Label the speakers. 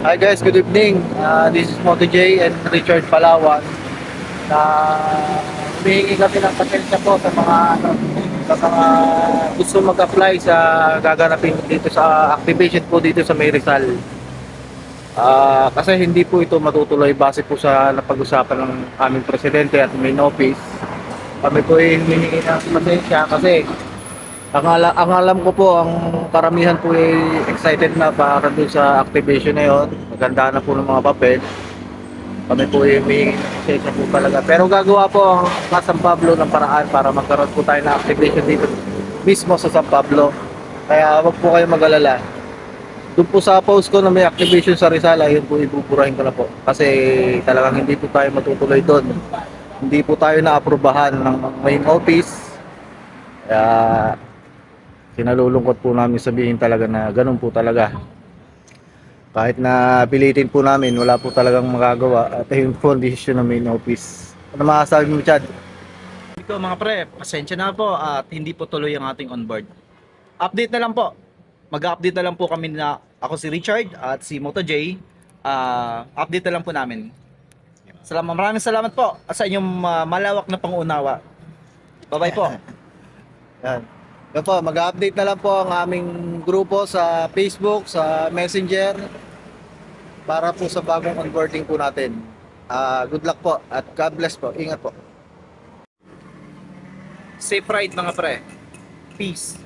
Speaker 1: Hi guys, good evening. This is Moto J and Richard Palawan. Na humihingi kami ng pasensya po sa mga gusto mag-apply sa gaganapin dito sa activation po dito sa May Rizal. Kasi hindi po ito matutuloy base po sa napag-usapan ng aming presidente at main office. Kami po ay humihingi ng pasensya kasi ang alam ko po, ang karamihan po ay excited na para doon sa activation na yon. Maganda na po ng mga papel. Kami po ay humihingi ng pasensya po talaga. Pero gagawa po ang San Pablo ng paraan para magkaroon po tayo ng activation dito mismo sa San Pablo. Kaya wag po kayo mag-alala. Doon po sa post ko na may activation sa Rizal, yun po ibuburahin ko na po. Kasi talagang hindi po tayo matutuloy doon. Hindi po tayo na-aprobahan ng main office. Kaya kinalulungkot po namin sabihin talaga na ganun po talaga. Kahit na pilitin po namin, wala po talagang magagawa. At ayun po ang desisyon ng main office. Ano masasabi mo, Chad?
Speaker 2: Ito mga pre, pasensya na po at hindi po tuloy ang ating onboard. Update na lang po. Mag-update na lang po kami na ako si Richard at si Moto J. Update na lang po namin. Maraming salamat po sa inyong malawak na pangunawa. Bye-bye po.
Speaker 1: Yan. Yan po, mag-update na lang po ang aming grupo sa Facebook, sa Messenger para po sa bagong onboarding po natin. Good luck po at God bless po. Ingat po.
Speaker 2: Safe ride mga pre. Peace.